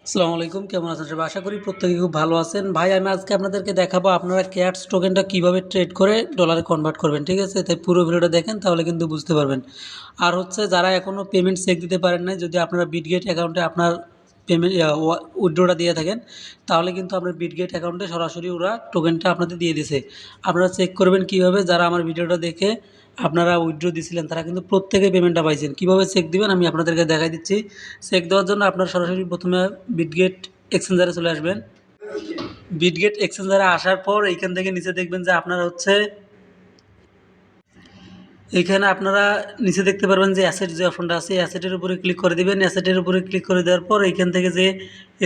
আসসালামু আলাইকুম, কেমন আছেন সবাই? আশা করি প্রত্যেকে খুব ভালো আছেন। ভাই আমি আজকে আপনাদেরকে দেখাবো আপনারা ক্যাটস টোকেনটা কীভাবে ট্রেড করে ডলারে কনভার্ট করবেন, ঠিক আছে? তাই পুরো ভিডিওটা দেখেন, তাহলে কিন্তু বুঝতে পারবেন। আর হচ্ছে যারা এখনও পেমেন্ট চেক দিতে পারেন নাই, যদি আপনারা বিটগেট অ্যাকাউন্টে আপনার পেমেন্ট উইথড্রটা দিয়ে থাকেন, তাহলে কিন্তু আপনার বিটগেট অ্যাকাউন্টে সরাসরি ওরা টোকেনটা আপনাদের দিয়ে দিছে। আপনারা চেক করবেন কীভাবে, যারা আমার ভিডিওটা দেখে আপনারা উইথড্র দিয়েছিলেন তারা কিন্তু প্রত্যেকেই পেমেন্টটা পাইছেন। কীভাবে চেক দিবেন আমি আপনাদেরকে দেখাই দিচ্ছি। চেক দেওয়ার জন্য আপনারা সরাসরি প্রথমে বিটগেট এক্সচেঞ্জারে চলে আসবেন। বিটগেট এক্সচেঞ্জারে আসার পর এইখান থেকে নিচে দেখবেন যে আপনারা হচ্ছে এইখানে আপনারা নিচে দেখতে পারবেন যে অ্যাসেট যে অপশনটা আছে, অ্যাসেটের উপরে ক্লিক করে দিবেন। অ্যাসেটের উপরে ক্লিক করে দেওয়ার পর এইখান থেকে যে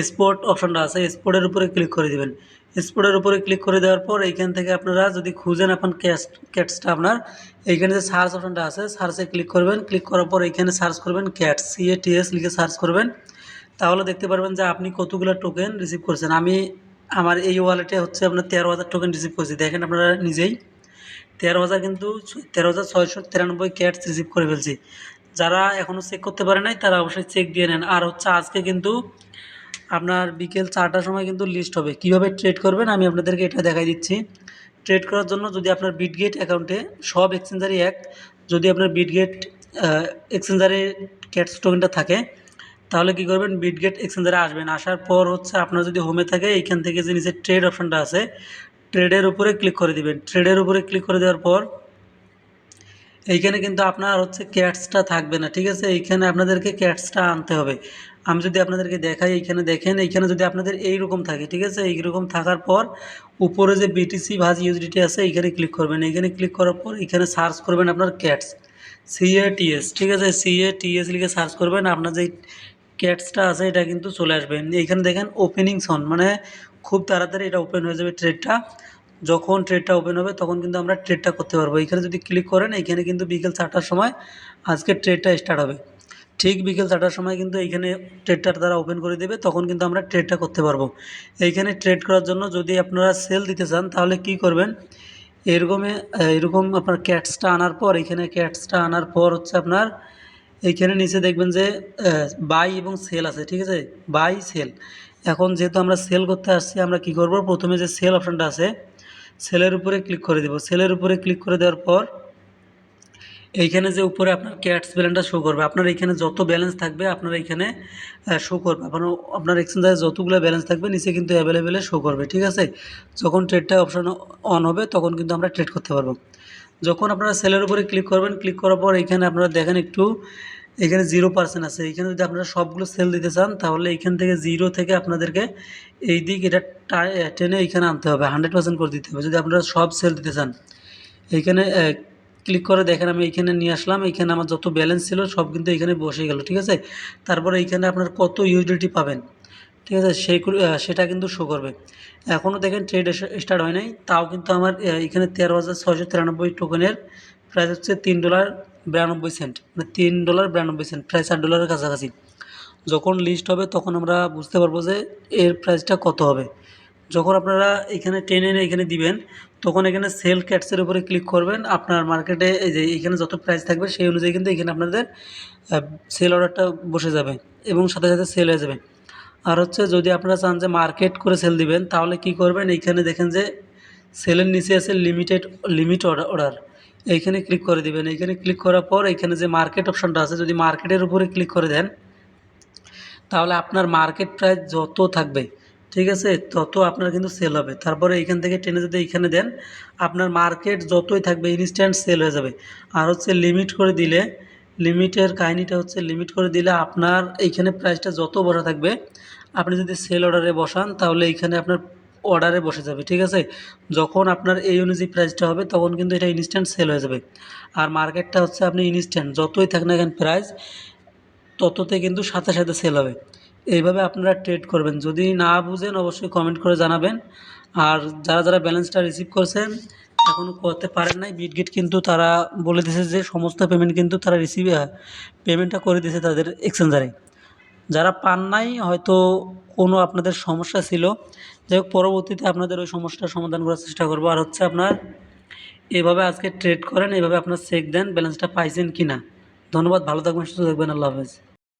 স্পট অপশনটা আছে, স্পটের উপরে ক্লিক করে দিবেন। স্পটের উপরে ক্লিক করে দেওয়ার পর এইখান থেকে আপনারা যদি খুঁজেন আপনার ক্যাটসটা আপনার এইখানে যে সার্চ অপশনটা আছে, সার্চে ক্লিক করবেন। ক্লিক করার পর এইখানে সার্চ করবেন ক্যাটস, CATS লিখে সার্চ করবেন। তাহলে দেখতে পারবেন যে আপনি কতগুলো টোকেন রিসিভ করছেন। আমি আমার এই ওয়ালেটে হচ্ছে আপনার 13,000 টোকেন রিসিভ করছি। দেখেন আপনারা নিজেই 13,000 কিন্তু 13,693 ক্যাটস রিসিভ করে ফেলছি। যারা এখনও চেক করতে পারে নাই তারা অবশ্যই চেক দিয়ে নেন। আর হচ্ছে আজকে কিন্তু আপনার বিকেল 4টার সময় কিন্তু লিস্ট হবে। কীভাবে ট্রেড করবেন আমি আপনাদেরকে এটা দেখাই দিচ্ছি। ট্রেড করার জন্য যদি আপনার বিটগেট অ্যাকাউন্টে সব এক্সচেঞ্জারই এক, যদি আপনার বিটগেট এক্সচেঞ্জারে ক্যাটস টোকেনটা থাকে, তাহলে কী করবেন, বিটগেট এক্সচেঞ্জারে আসবেন। আসার পর হচ্ছে আপনার যদি হোমে থাকে এইখান থেকে যে নিচে ট্রেড অপশনটা আছে, ট্রেডের উপরে ক্লিক করে দিবেন। ট্রেডের উপরে ক্লিক করে দেওয়ার পর এইখানে কিন্তু আপনার হচ্ছে ক্যাটসটা থাকবে না, ঠিক আছে? এইখানে আপনাদেরকে ক্যাটসটা আনতে হবে। আমি যদি আপনাদেরকে দেখাই, এইখানে দেখেন, এইখানে যদি আপনাদের এইরকম থাকে, ঠিক আছে? এইরকম থাকার পর উপরে যে BTC ভাজ USDT আছে এইখানে ক্লিক করবেন। এইখানে ক্লিক করার পর এখানে সার্চ করবেন আপনার ক্যাটস, CATS, ঠিক আছে? CATS লিখে সার্চ করবেন। আপনার যেই ক্যাটসটা আছে এটা কিন্তু চলে আসবে। এইখানে দেখেন ওপেনিং সন, মানে খুব তাড়াতাড়ি এটা ওপেন হয়ে যাবে ট্রেডটা। যখন ট্রেডটা ওপেন হবে তখন কিন্তু আমরা ট্রেডটা করতে পারবো। এইখানে যদি ক্লিক করেন এইখানে কিন্তু বিকেল 4টার সময় আজকে ট্রেডটা স্টার্ট হবে। ঠিক বিকেল 4টার সময় কিন্তু এইখানে ট্রেডটা তারা ওপেন করে দেবে, তখন কিন্তু আমরা ট্রেডটা করতে পারবো। এইখানে ট্রেড করার জন্য যদি আপনারা সেল দিতে চান তাহলে কি করবেন, এরকম আপনার ক্যাটসটা আনার পর, এইখানে ক্যাটসটা আনার পর হচ্ছে আপনার এইখানে নিচে দেখবেন যে বাই এবং সেল আছে, ঠিক আছে? By cell. এখন যেহেতু আমরা সেল করতে আসছি, আমরা কি করব, প্রথমে যে সেল অপশনটা আছে সেলের উপরে ক্লিক করে দেব। সেলের উপরে ক্লিক করে দেওয়ার পর এইখানে যে উপরে আপনার ক্যাটস ব্যালেন্সটা শো করবে, আপনার এইখানে যত ব্যালেন্স থাকবে আপনার এইখানে শো করবে। আপনার এক্সচেঞ্জারে যতগুলো ব্যালেন্স থাকবে নিচে কিন্তু অ্যাভেলেবেলে শো করবে, ঠিক আছে? যখন ট্রেডটা অপশন অন হবে তখন কিন্তু আমরা ট্রেড করতে পারবো। যখন আপনারা সেলের উপরে ক্লিক করবেন, ক্লিক করার পর এইখানে আপনারা দেখেন একটু এখানে 0% আছে। এইখানে যদি আপনারা সবগুলো সেল দিতে চান তাহলে এইখান থেকে 0 থেকে আপনাদেরকে এই দিক এটা টেনে এইখানে আনতে হবে, 100% করে দিতে হবে যদি আপনারা সব সেল দিতে চান। এইখানে ক্লিক করে দেখেন আমি এইখানে নিয়ে আসলাম। এইখানে আমার যত ব্যালেন্স ছিল সব কিন্তু এইখানে বসে গেল, ঠিক আছে? তারপরে এইখানে আপনার কত USDT পাবেন, ঠিক আছে? সেটা কিন্তু শো করবে। এখনও দেখেন ট্রেড স্টার্ট হয় নাই, তাও কিন্তু আমার এখানে 13,693 টোকেনের প্রাইস হচ্ছে $3.92, মানে $3.92, প্রায় $4 কাছাকাছি। যখন লিস্ট হবে তখন আমরা বুঝতে পারবো যে এর প্রাইসটা কত হবে। যখন আপনারা এখানে টেনে এনে এখানে দিবেন তখন এখানে সেল ক্যাটসের উপরে ক্লিক করবেন। আপনার মার্কেটে এই যে এখানে যত প্রাইস থাকবে সেই অনুযায়ী কিন্তু এখানে আপনাদের সেল অর্ডারটা বসে যাবে এবং সাথে সাথে সেল হয়ে যাবে। আর হচ্ছে যদি আপনারা চান যে মার্কেট করে সেল দিবেন তাহলে কি করবেন, এইখানে দেখেন যে সেলের নিচে আছে লিমিট অর্ডার, এইখানে ক্লিক করে দিবেন। এইখানে ক্লিক করার পর এইখানে যে মার্কেট অপশনটা আছে, যদি মার্কেটের উপরে ক্লিক করে দেন তাহলে আপনার মার্কেট প্রাইস যত থাকবে, ঠিক আছে, তত আপনার কিন্তু সেল হবে। তারপরে এইখান থেকে টেনে যদি এইখানে দেন আপনার মার্কেট যতই থাকবে ইনস্ট্যান্ট সেল হয়ে যাবে। আর হচ্ছে লিমিট করে দিলে, লিমিটের কাহিনিটা হচ্ছে লিমিট করে দিলে আপনার এইখানে প্রাইসটা যত বসা থাকবে আপনি যদি সেল অর্ডারে বসান তাহলে এইখানে আপনার অর্ডারে বসে যাবে, ঠিক আছে? যখন আপনার এই অনুযায়ী প্রাইসটা হবে তখন কিন্তু এটা ইনস্ট্যান্ট সেল হয়ে যাবে। আর মার্কেটটা হচ্ছে আপনি ইনস্ট্যান্ট যতই থাক না কেন প্রাইস তততে কিন্তু সাথে সাথে সেল হবে। এইভাবে আপনারা ট্রেড করবেন। যদি না বুঝেন অবশ্যই কমেন্ট করে জানাবেন। আর যারা ব্যালেন্সটা রিসিভ করছেন এখনও করতে পারেন নাই, বিটগেট কিন্তু তারা বলে দিয়েছে যে সমস্ত পেমেন্ট কিন্তু তারা পেমেন্টটা করে দিয়েছে তাদের এক্সচেঞ্জারে। যারা পান নাই হয়তো কোনো আপনাদের সমস্যা ছিল, যাই হোক পরবর্তীতে আপনাদের ওই সমস্যাটার সমাধান করার চেষ্টা করব। আর হচ্ছে আপনার এভাবে আজকে ট্রেড করেন, এভাবে আপনার চেক দেন ব্যালেন্সটা পাইছেন কি না। ধন্যবাদ, ভালো থাকবেন, সুস্থ থাকবেন, আল্লাহ হাফেজ।